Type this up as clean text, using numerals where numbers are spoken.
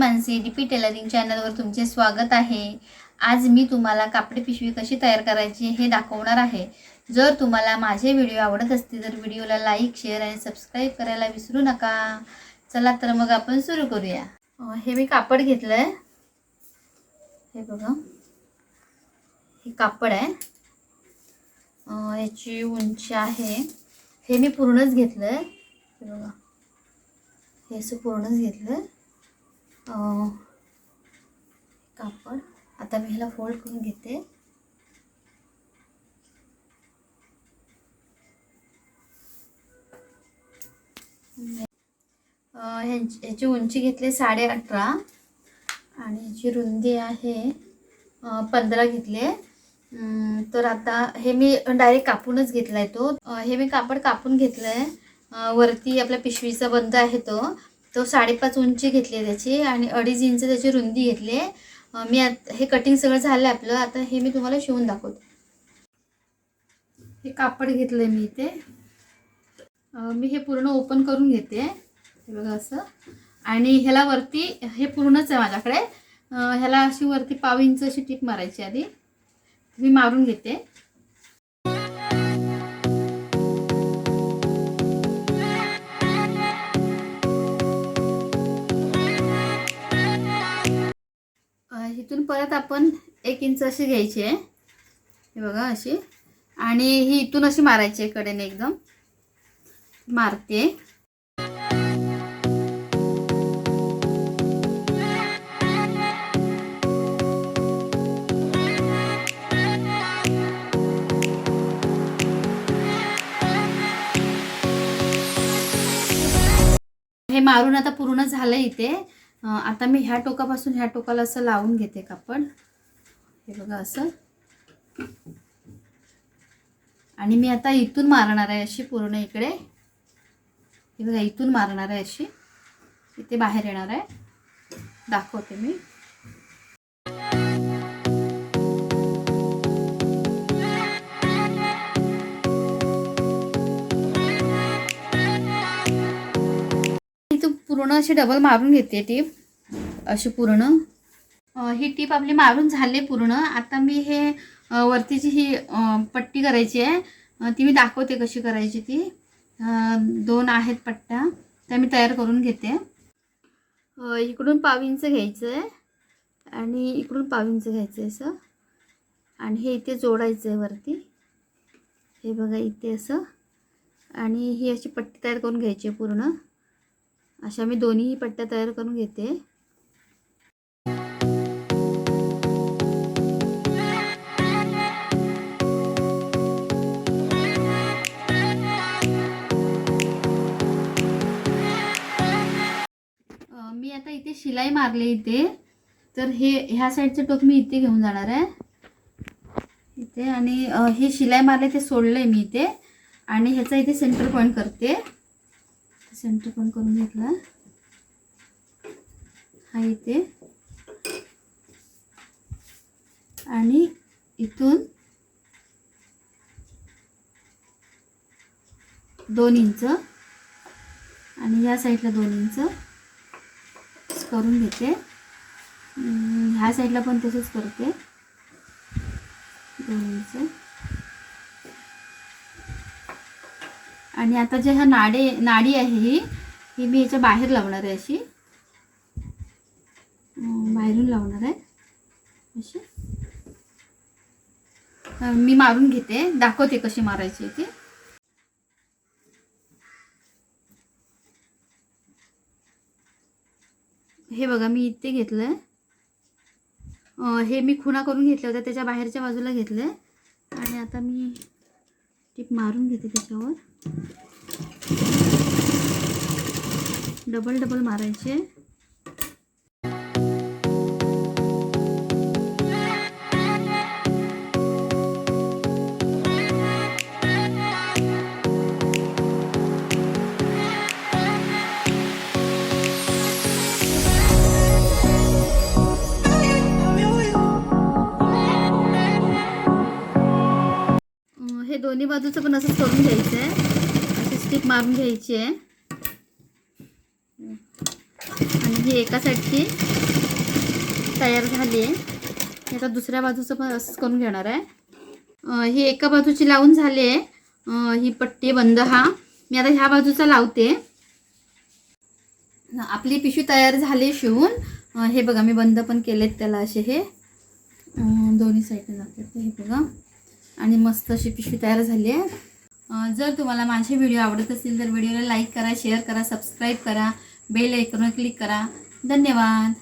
Mansi DP tailoring चॅनलवर तुमचे स्वागत आहे। आज मी तुम्हाला कापडी पिशवी कशी तयार करायची हे दाखवणार आहे। जर तुम्हाला माझे व्हिडिओ आवडत असतील तर व्हिडिओला लाईक, शेअर आणि सबस्क्राइब करायला विसरू नका। चला तर मग आपण सुरू करूया। हे मी कापड घेतलंय, हे बघा, हे कापड आहे, याची उंची आहे, हे मी पूर्णच घेतलंय, हे बघा, हे असं पूर्णच घेतलंय कापड। आता मी ह्याला फोल्ड करून घेते। ह्याची उंची घेतली 18.5 आणि ह्याची रुंदी आहे 15 घेतली। तर आता हे मी डायरेक्ट कापूनच घेतलाय तो। हे मी कापड कापून घेतलंय। वरती आपल्या पिशवीचा बंद आहे तो 5.5 उंची घेतली आहे त्याची आणि 2.5 इंच त्याची रुंदी घेतली। मी हे कटिंग सगळं झालं आपलं। आता हे मी तुम्हाला शिवून दाखवते। हे कापड घेतलंय मी इथे, मी हे पूर्ण ओपन करून घेते, हे बघा असं। आणि ह्याला वरती हे पूर्णच आहे माझ्याकडे, ह्याला अशी वरती 1/2 इंच अशी टीप मारायची आधी, मी मारून घेते। इथून परत आपण 1 इंच अशी घ्यायची आहे, हे बघा अशी, आणि ही इथून अशी मारायची आहे कडेने, एकदम मारते। हे मारून आता पूर्ण झालं इथे। आता मी ह्या टोकापासून ह्या टोकाला असं लावून घेते कापड, हे बघा असं। आणि मी आता इथून मारणार आहे अशी पूर्ण इकडे, हे बघा इथून मारणार आहे अशी, इथे बाहेर येणार आहे, दाखवते मी। इथून पूर्ण अशी डबल मारून घेते टीप अशी पूर्ण। ही टीप आपली मारून झाली पूर्ण। आता मी हे वरतीची ही पट्टी करायची आहे, ती मी दाखवते कशी करायची ती। 2 आहेत पट्ट्या, त्या मी तयार करून घेते। इकडून 1/2 इंच घ्यायचं आहे आणि इकडून 1/2 इंच घ्यायचं आहे असं, आणि हे इथे जोडायचं आहे वरती, हे बघा इथे असं। आणि ही अशी पट्टी तयार करून घ्यायची आहे पूर्ण। अशा मी दोन्ही पट्ट्या तयार करून घेते। मी आता इथे शिलाई मारली इथे, तर हे ह्या साईडचं टोक मी इथे घेऊन जाणार आहे इथे, आणि हे शिलाई मारले ते सोडले मी इथे, आणि ह्याचा इथे सेंटर पॉईंट करते। सेंटर पॉईंट करून घेतला हा इथे, आणि इथून 2 इंच आणि या साईडला 2 इंच करून घेते। ह्या साईडला पण तसंच करते, 2 इंच। आणि आता जे हा नाडी आहे ही मी याच्या बाहेर लावणार आहे अशी, बाहेरून लावणार आहे अशी। मी मारून घेते, दाखवते कशी मारायची ती। हे बघा मी इथे घेतलंय, हे मी खुणा करून घेतल्या होत्या, त्याच्या बाहेरच्या बाजूला घेतलंय, आणि आता मी टीप मारून घेते त्याच्यावर, डबल मारायचे। हे दोन्ही बाजूचं पण असं करून घ्यायचं आहे, अशी स्टिक मारून घ्यायची आहे। आणि ही एका साईडची तयार झाली आहे. आता दुसऱ्या बाजूचं पण असंच करून घेणार आहे. ही एका बाजूची लावून झाली आहे. ही पट्टी बंद हा मी आता ह्या बाजूचा लावते. आपली पिशवी तयार झाली शिवून. हे बघा मी बंद पण केलेत त्याला असे हे दोन्ही साईडने जातात हे बघा. आणि मस्त अशी पिशवी तयार झाली आहे. जर तुम्हाला माझे व्हिडिओ आवडत असेल तर व्हिडिओला लाईक करा, शेअर करा, सबस्क्राईब करा, बेल आयकॉनवर क्लिक करा. धन्यवाद.